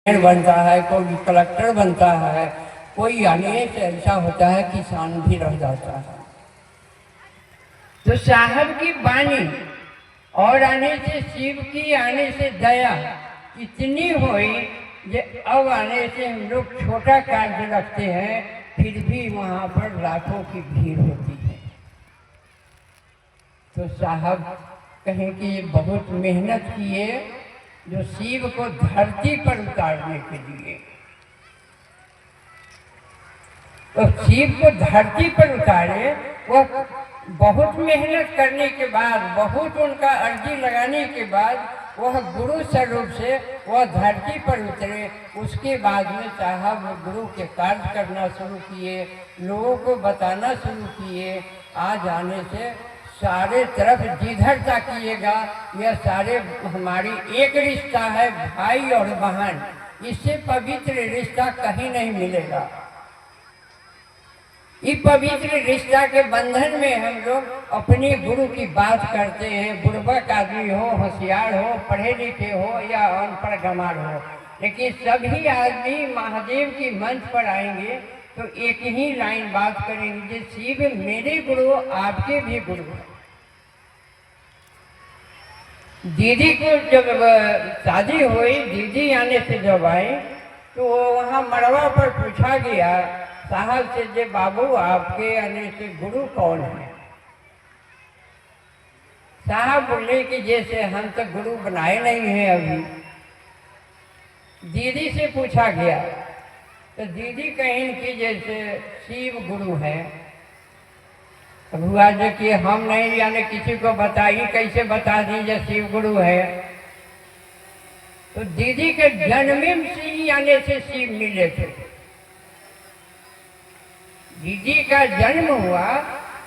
बनता है, कोई कलेक्टर बनता है, कोई आने से ऐसा होता है किसान भी रह जाता है। तो साहब की वाणी और आने से शिव की आने से दया इतनी हुई कि अब आने से हम लोग छोटा कार्य रखते हैं, फिर भी वहाँ पर लाखों की भीड़ होती है। तो साहब कहें कि ये बहुत मेहनत किए जो शिव को धरती पर उतारने के लिए। तो शिव को धरती पर उतारे, वह बहुत मेहनत करने के बाद, बहुत उनका अर्जी लगाने के बाद वह गुरु स्वरूप से वह धरती पर उतरे। उसके बाद में साहब गुरु के कार्य करना शुरू किए, लोगों को बताना शुरू किए। आज आने से सारे तरफ जिधर ताकिएगा यह सारे हमारी एक रिश्ता है, भाई और बहन। इससे पवित्र रिश्ता कहीं नहीं मिलेगा। इस पवित्र रिश्ता के बंधन में हम लोग अपने गुरु की बात करते हैं। बुर्बक आदमी हो, होशियार हो, पढ़े लिखे हो या अनपढ़ गंवार हो, लेकिन सभी आदमी महादेव की मंच पर आएंगे तो एक ही लाइन बात करेंगे, शिव मेरे गुरु आपके भी गुरु हैं। दीदी को जब शादी हुई, दीदी आने से जब आई तो वहाँ मड़वा पर पूछा गया साहब से, जे बाबू आपके आने से गुरु कौन है? साहब बोले कि जैसे हम तो गुरु बनाए नहीं हैं अभी। दीदी से पूछा गया तो दीदी कहें कि जैसे शिव गुरु है। अब हुआ जो कि हम नहीं जाने, किसी को बताइए, कैसे बता दीजिए शिव गुरु है। तो दीदी के जन्म से ही आने से शिव मिले थे। दीदी का जन्म हुआ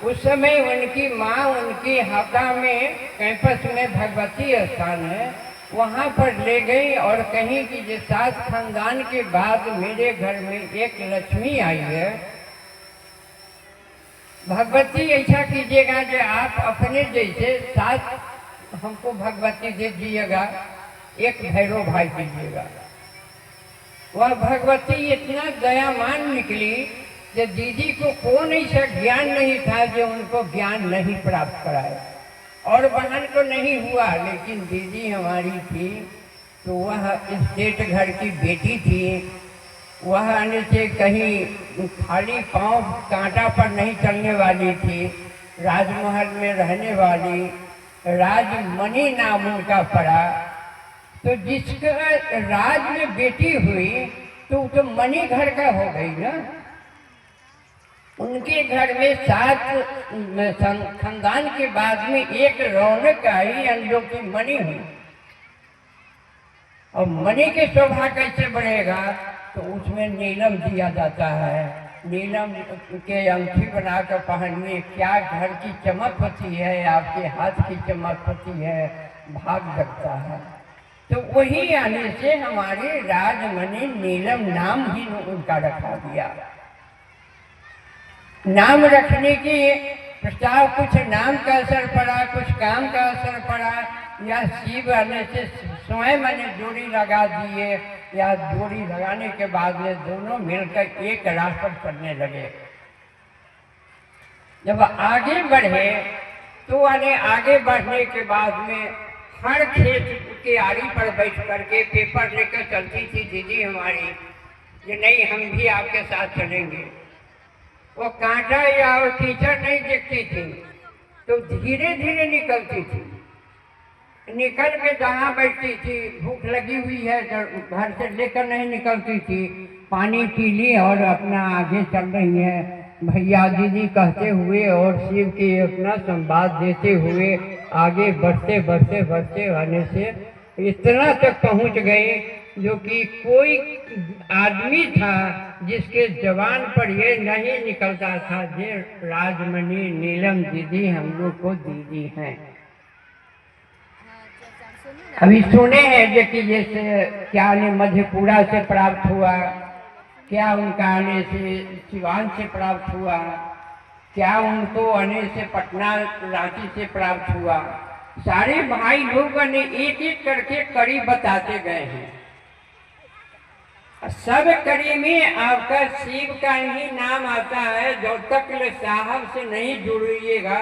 उस समय उनकी माँ उनकी हाथा में कैंपस में भगवती स्थान है, वहाँ पर ले गई और कहीं कि जो 7 खानदान के बाद मेरे घर में एक लक्ष्मी आई है। भगवती ऐसा कीजिएगा कि आप अपने जैसे 7 हमको भगवती दे दीजिएगा, एक भैरव भाई दीजिएगा। वह भगवती इतना दयामान निकली कि दीदी को कौन ऐसा ज्ञान नहीं था जो उनको ज्ञान नहीं प्राप्त कराया, और बहन को नहीं हुआ। लेकिन दीदी हमारी थी तो वह स्टेट घर की बेटी थी। वह आने से कहीं खाली पांव कांटा पर नहीं चलने वाली थी, राजमहल में रहने वाली, राजमणि नाम उनका पड़ा। तो जिसका राज में बेटी हुई तो मणि घर का हो गई ना। उनके घर में 7 खानदान के बाद में एक रौनक आई जो कि मणि हुई। और मणि की शोभा कैसे बढ़ेगा? तो उसमें नीलम दिया जाता है। नीलम के अंगूठी बनाकर पहनिए, क्या घर की चमक होती है, आपके हाथ की चमक होती है, भाग लगता है। तो वही आने से हमारे राजमणि नीलम नाम ही उनका रखा गया। नाम रखने की प्रस्ताव, कुछ नाम का असर पड़ा, कुछ काम का असर पड़ा, या शिव आने से स्वयं मैंने जोड़ी लगा दिए, या जोड़ी लगाने के बाद में दोनों मिलकर एक रास्ता करने लगे। जब आगे बढ़े तो आगे बढ़ने के बाद में हर खेत के आड़ी पर बैठ करके पेपर लेकर चलती थी दीदी हमारी कि नहीं हम भी आपके साथ चलेंगे। वो कांटा या और कीचड़ नहीं देखती थी तो धीरे धीरे निकलती थी। निकल के जहाँ बैठती थी, भूख लगी हुई है, घर से लेकर नहीं निकलती थी, पानी पी ली और अपना आगे चल रही है भैया दीदी कहते हुए और शिव के अपना संवाद देते हुए आगे बढ़ते बढ़ते बढ़ते आने से इतना तक पहुँच गए जो कि कोई आदमी था जिसके जबान पर ये नहीं निकलता था जे राजमणि नीलम दीदी हम लोग को दीदी हैं। अभी सुने हैं जो कि जैसे क्या ने मधेपुरा से प्राप्त हुआ, क्या उनका आने से सिवान से प्राप्त हुआ, क्या उनको आने से पटना रांची से प्राप्त हुआ। सारे भाई लोगों ने एक एक करके कड़ी बताते गए हैं। सब कड़ी में आपका शिव का ही नाम आता है। जो तक साहब से नहीं जुड़िएगा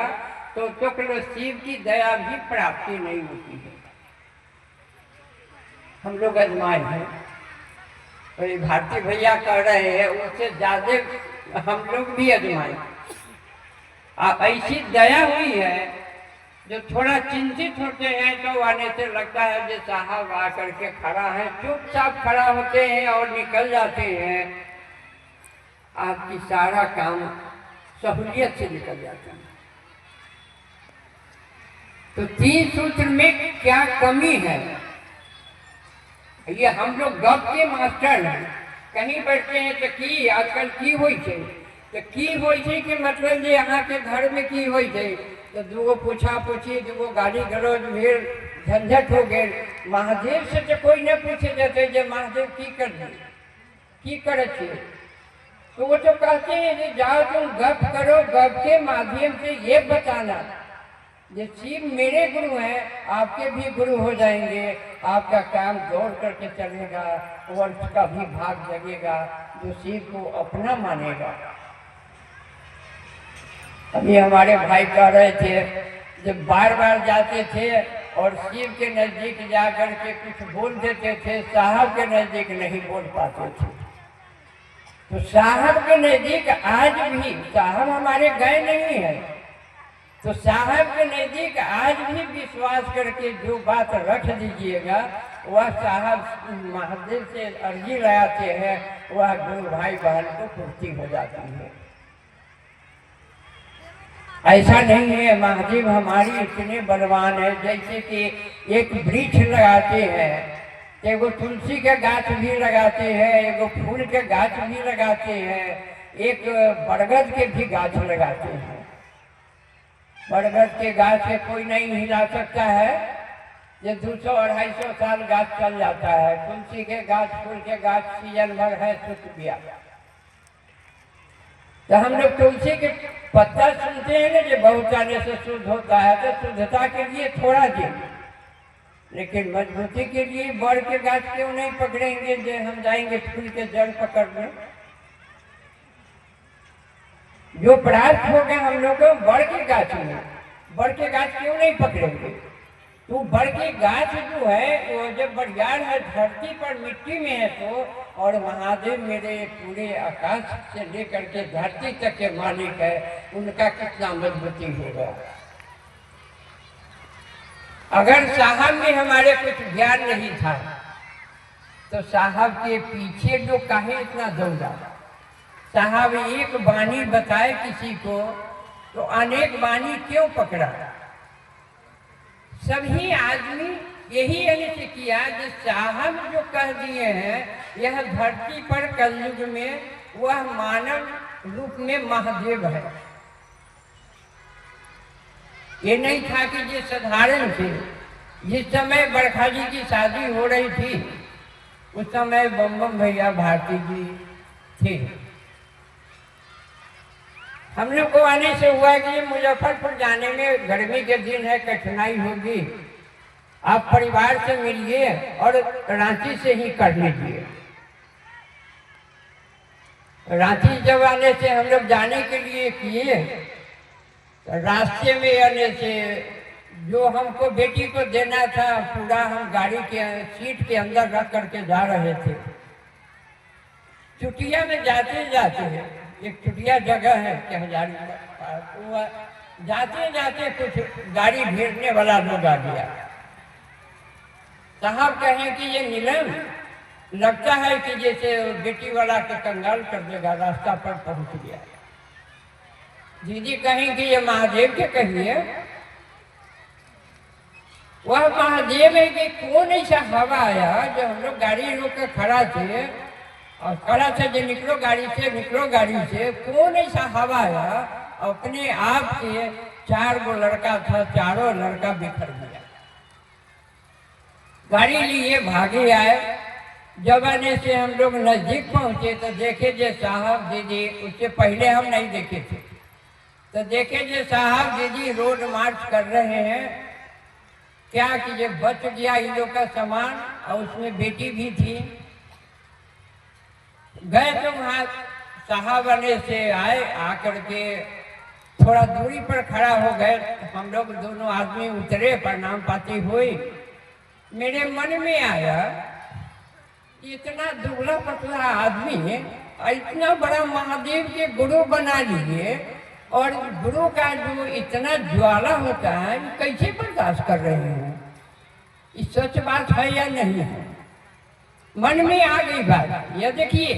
तो तक शिव की दया भी प्राप्ति नहीं होती है। हम लोग आजमाए हैं, तो ये भारती भैया कह रहे हैं, उससे ज्यादा हम लोग भी आजमाए। ऐसी दया हुई है, जो थोड़ा चिंतित होते हैं तो आने से लगता है जो साहब आकर के खड़ा है, चुपचाप खड़ा होते हैं और निकल जाते हैं। आपकी सारा काम सहूलियत से निकल जाता है। तो 3 सूत्र में क्या कमी है? ये हम लोग गप के मास्टर हैं। कहीं बैठते हैं तो की आजकल की होई छे, तो की होई छे के मतलब जे यहाँ के घर में की होई छे, तो दूगो पूछा पूछी, दूगो गाली गलौज भेल, झंझट हो गए। महादेव से तो कोई न पूछे जाते जे महादेव की कर दी, की करे छे। तो वो तो कहते हैं कि जाओ तुम गप करो, गप के माध्यम से ये बताना ये शिव मेरे गुरु हैं, आपके भी गुरु हो जाएंगे। आपका काम दौड़ करके चलेगा, वर्ष का भी भाग जगेगा, जो शिव को अपना मानेगा। अभी हमारे भाई कह रहे थे, जब बार बार जाते थे और शिव के नजदीक जाकर के कुछ बोल देते थे, साहब के नजदीक नहीं बोल पाते थे। तो साहब के नजदीक आज भी, साहब हमारे गए नहीं है, तो साहब के नजदीक आज भी विश्वास करके जो बात रख दीजिएगा, वह साहब महादेव से अर्जी लगाते हैं, वह गुरु भाई बहन को पूर्ति हो जाती है। ऐसा नहीं है, महादेव हमारी इतने बलवान है। जैसे कि एक वृक्ष लगाते हैं, एगो तुलसी के गाछ भी लगाते हैं, एगो फूल के गाछ भी लगाते हैं, एक बरगद के भी गाछ लगाते हैं। बरगद के गाछ से कोई नहीं हिला सकता है, ये 200-250 साल गाछ चल जाता है। तुलसी के गाछ, फूल के गाछ सीजन भर है, सूख गया। तो हम लोग तुलसी के पत्ता सुनते हैं ना, जो बहुत आने से शुद्ध होता है, तो शुद्धता के लिए थोड़ा दिन, लेकिन मजबूती के लिए बड़ के गाछ क्यों नहीं पकड़ेंगे, जो हम जाएंगे फूल के जड़ पकड़ने। जो प्राप्त हो गया हम लोग को बड़ के गाछ में, बड़ के गाछ क्यों नहीं पकड़ेंगे? तो बड़ के गाछ जो है वो जब बड़ियार है, धरती पर मिट्टी में है तो, और महादेव मेरे पूरे आकाश से लेकर के धरती तक के मालिक है, उनका कितना मजबूती होगा। अगर साहब में हमारे कुछ ज्ञान नहीं था तो साहब के पीछे जो काहे इतना दौड़ा। साहब एक वाणी बताए किसी को तो अनेक वाणी क्यों पकड़ा। सभी आदमी यही ऐसे किया जो साहब जो कह दिए हैं, यह धरती पर कलयुग में वह मानव रूप में महादेव है। ये नहीं था कि ये साधारण थे। जिस समय बरखा जी की शादी हो रही थी उस समय बम भैया भारती जी थे। हम लोग को आने से हुआ कि मुजफ्फरपुर जाने में गर्मी के दिन है, कठिनाई होगी, आप परिवार से मिलिए और रांची से ही कर लीजिए। रांची जब आने से हम लोग जाने के लिए किए, रास्ते में आने से जो हमको बेटी को देना था पूरा हम गाड़ी के सीट के अंदर रख करके जा रहे थे। चुटिया में जाते जाते एक चुटिया जगह है कि हजारी, तो जाते जाते कुछ गाड़ी भेजने वाला लोग आ गया। साहब कहें कि ये नीलम लगता है कि जैसे बेटी वाला के कंगाल कर देगा, रास्ता पर पहुंच गया। दीदी कहें कि ये महादेव के कहिए। वह महादेव है कि कौन ऐसा हवा आया जो हम लोग गाड़ी रोक कर खड़ा थे और खड़ा थे जो निकलो गाड़ी से, कौन ऐसा हवा आया, अपने आप के 4 गो लड़का था, चारों लड़का बिखर गया। गाड़ी लिए भागे आए। जब आने से हम लोग नजदीक पहुंचे तो देखे जे साहब दीदी, उससे पहले हम नहीं देखे थे, तो देखे जे साहब दीदी रोड मार्च कर रहे हैं। क्या कि ये बच गया इन लोग का सामान और उसमें बेटी भी थी। गए तो वहाँ साहबाने से आए, आकर के थोड़ा दूरी पर खड़ा हो गए। हम लोग दोनों आदमी उतरे, प्रणाम पाती हुई। मेरे मन में आया कि इतना दुबला पतला आदमी इतना बड़ा महादेव के गुरु बना लिए, और गुरु का जो इतना ज्वाला होता है कैसे बर्दाश्त कर रहे हैं? ये सच बात है या नहीं है? मन में आ गई बात। यह देखिए,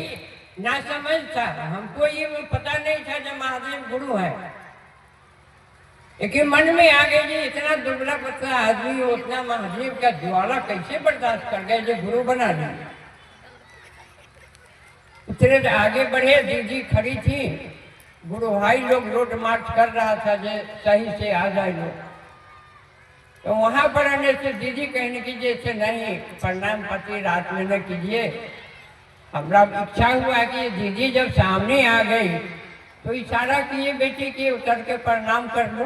ना समझ था, हमको ये पता नहीं था जब महादेव गुरु है, लेकिन मन में आ गई कि इतना दुबला पतला आदमी उतना महादेव का ज्वाला कैसे बर्दाश्त कर गए जो गुरु बना दिए। उतरे आगे बढ़े, दीदी खड़ी थी, गुरु भाई लोग रोड मार्च कर रहा था जो सही से आ जाए लोग। तो वहां पर आने से दीदी कहने कीजिए से नहीं, प्रणाम पति रात में न कीजिए। हमारा इच्छा हुआ कि दीदी जब सामने आ गई तो इशारा किए बेटी कि उतर के प्रणाम कर लो।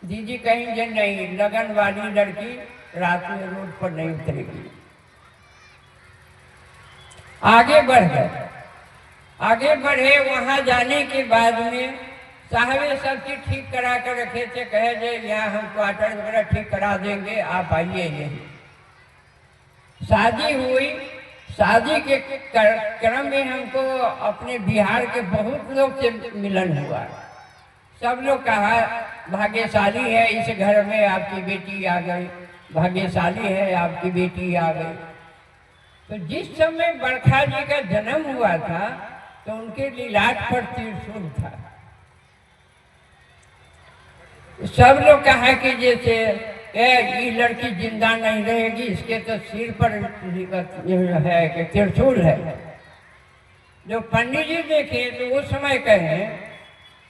दीदी कहेंगे नहीं, लगन वाली लड़की रात में रोड पर नहीं उतरेगी। आगे बढ़ गए, आगे बढ़े। वहां जाने के बाद में साहबे सब चीज ठीक करा कर रखे थे, कहे जे यहाँ हम क्वार्टर वगैरह ठीक करा देंगे, आप आइए यही। शादी हुई। शादी के क्रम में हमको अपने बिहार के बहुत लोग से मिलन हुआ। सब लोग कहा भाग्यशाली है, इस घर में आपकी बेटी आ गई, भाग्यशाली है आपकी बेटी आ गई। तो जिस समय बरखा जी का जन्म हुआ था तो उनके लीलाट पर त्रिशूल था। सब लोग कहा कि जैसे ये लड़की जिंदा नहीं रहेगी, इसके तो सिर पर है कि त्रिशूल है। जो पंडित जी देखे तो उस समय कहे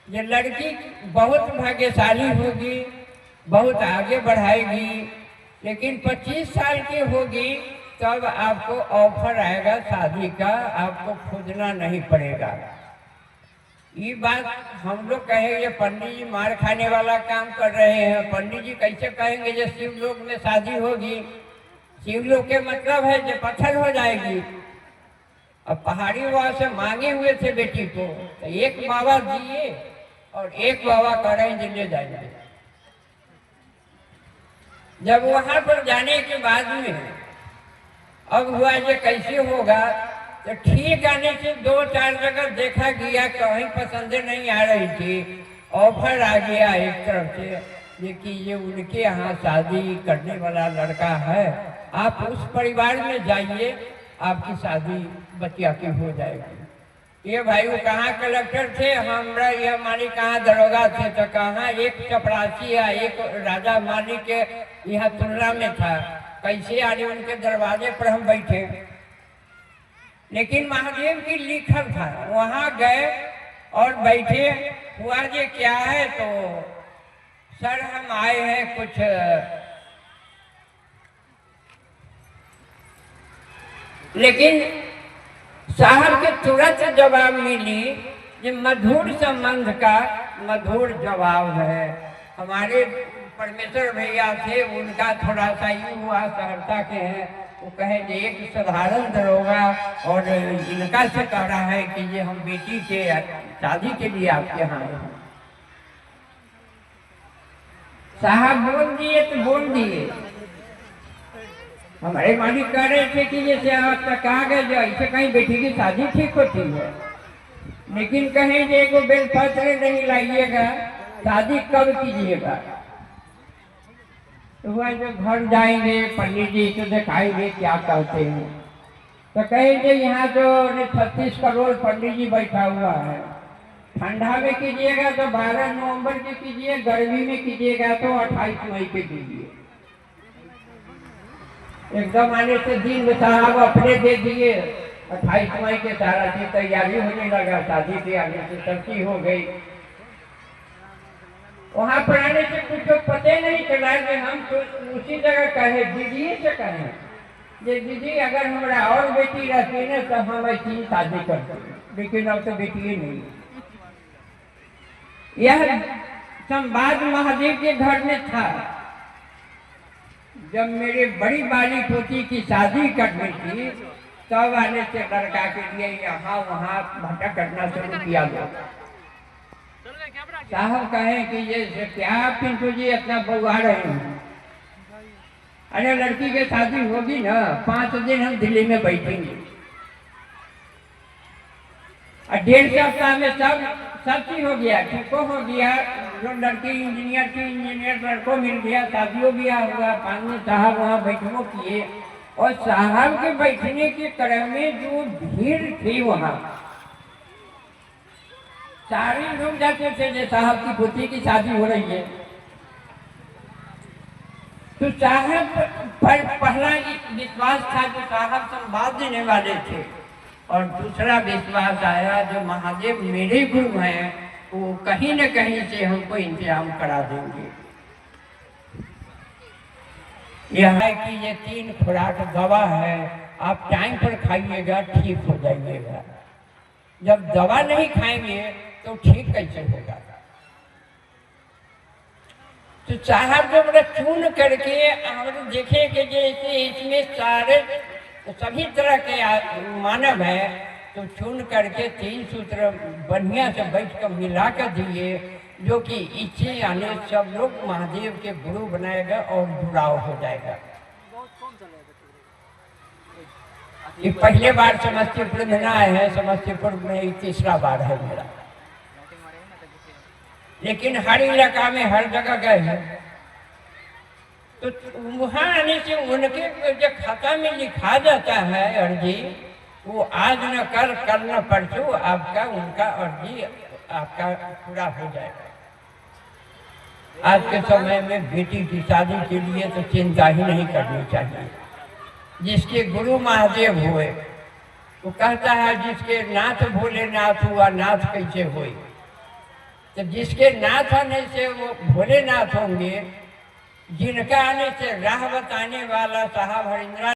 ये लड़की बहुत भाग्यशाली होगी, बहुत आगे बढ़ाएगी, लेकिन 25 साल की होगी तब आपको ऑफर आएगा शादी का, आपको खोजना नहीं पड़ेगा। ये बात हम लोग कहेंगे पंडित जी मार खाने वाला काम कर रहे हैं। पंडित जी कैसे कहेंगे जो शिवलोक में शादी होगी? शिवलोक के मतलब है जो पत्थर हो जाएगी। अब पहाड़ी बाबा से मांगे हुए थे बेटी को, तो एक बाबा दिए और एक बाबा कह रहे हैं ले जाएंगे। जब वहां पर जाने के बाद में अब हुआ ये कैसे होगा, तो ठीक आने से 2-4 जगह देखा गया, कहीं पसंद नहीं आ रही थी। ऑफर आ गया एक तरफ से कि ये उनके यहाँ शादी करने वाला लड़का है, आप उस परिवार में जाइए, आपकी शादी बच्चिया की हो जाएगी। ये भाई वो कहाँ कलेक्टर थे, हमारा ये मालिक कहाँ दरोगा थे, तो कहाँ एक चपरासी या एक राजा मालिक के यहाँ तुलना में था। कैसे आने उनके दरवाजे पर हम बैठे, लेकिन महादेव की लिखल था। वहां गए और बैठे। हुआ ये क्या है, तो सर हम आए हैं कुछ लेकिन साहब के तुरंत जवाब मिली कि मधुर संबंध का मधुर जवाब है। हमारे परमेश्वर भैया थे, उनका थोड़ा सा ही हुआ, सहरसा के हैं, वो कहे कि एक साधारण दरोगा और इनका से कह रहा है कि ये हम बेटी के शादी के लिए आपके यहाँ आए हैं। साहब बोल दिए तो बोल दिए। हमारे मालिक कह रहे थे कि जैसे आप तक आ गए जो ऐसे कहीं बेटी की शादी ठीक होती है, लेकिन कहें कि एगो बेलपत्र नहीं लाइएगा, शादी कब कीजिएगा। तो वह जो घर जाएंगे पंडित जी को दिखाएंगे क्या कहते हैं, तो कहेंगे यहाँ जो 36 करोड़ पंडित जी बैठा हुआ है, ठंडा में कीजिएगा तो 12 नवंबर के कीजिए, गर्मी में कीजिएगा तो 28 मई के कीजिए। एकदम आने से दिन में साहब अपने दे दिए, 28 मई के सारा चीज तैयारी होने लगा, शादी की आगे से तरक्की हो गई। वहां पर आने से कुछ तो पता नहीं चला कि हम तो उसी जगह कहे दीदी से कहें ये दीदी अगर हमारा और बेटी रहती ना तो हम ऐसी शादी करते, लेकिन अब तो बेटी ही नहीं। यह संवाद महादेव के घर में था। जब मेरे बड़ी बाली पोती की शादी करनी थी तब आने से लड़का के लिए यहाँ वहाँ भटक करना शुरू किया लोग। साहब कहें कि ये क्या पिंटू जी इतना बउआ रहे हैं? अरे लड़की की शादी होगी ना, 5 दिन हम दिल्ली में बैठेंगे और 1.5 सप्ताह में सब चीज हो गया, ठीको हो गया। जो लड़की इंजीनियर की इंजीनियर लड़को मिल गया, शादियों ब्याह हुआ। 5 दिन साहब वहाँ बैठो किए और साहब के बैठने के क्रम में जो भीड़ थी वहाँ, सारे लोग जाते थे जो साहब की पुत्री की शादी हो रही है। तो साहब पर पहला विश्वास था जो साहब संवाद देने वाले थे, और दूसरा विश्वास आया जो महादेव मेरे गुरु हैं, वो कहीं न कहीं से हमको इंतजाम करा देंगे। यह है कि ये 3 खुराक दवा है, आप टाइम पर खाइएगा ठीक हो जाइएगा। जब दवा नहीं खाएंगे तो ठीक कैसे होगा? तो साहब जो बड़ा चून करके हम देखे कि जैसे इसमें सारे सभी तरह के मानव है, तो चुन करके 3 सूत्र बढ़िया से बैठ कर मिला कर दिए, जो कि इच्छे आने सब लोग महादेव के गुरु बनाएगा और जुड़ाव हो जाएगा। ये पहले बार समस्तीपुर में ना आए हैं, समस्तीपुर में 3रा बार है मेरा, लेकिन हर इलाका में हर जगह गए हैं। तो वहाँ आने से उनके जो खाता में लिखा जाता है अर्जी, वो आज न कल न परसों आपका उनका अर्जी आपका पूरा हो जाएगा। आज के समय में बेटी की शादी के लिए तो चिंता ही नहीं करनी चाहिए। जिसके गुरु महादेव हुए, वो कहता है जिसके नाथ भोलेनाथ हुआ नाथ कैसे हुए। तो जिसके नाथ आने से वो भोलेनाथ होंगे, जिनका आने से राह बताने वाला साहब हरिंद्रा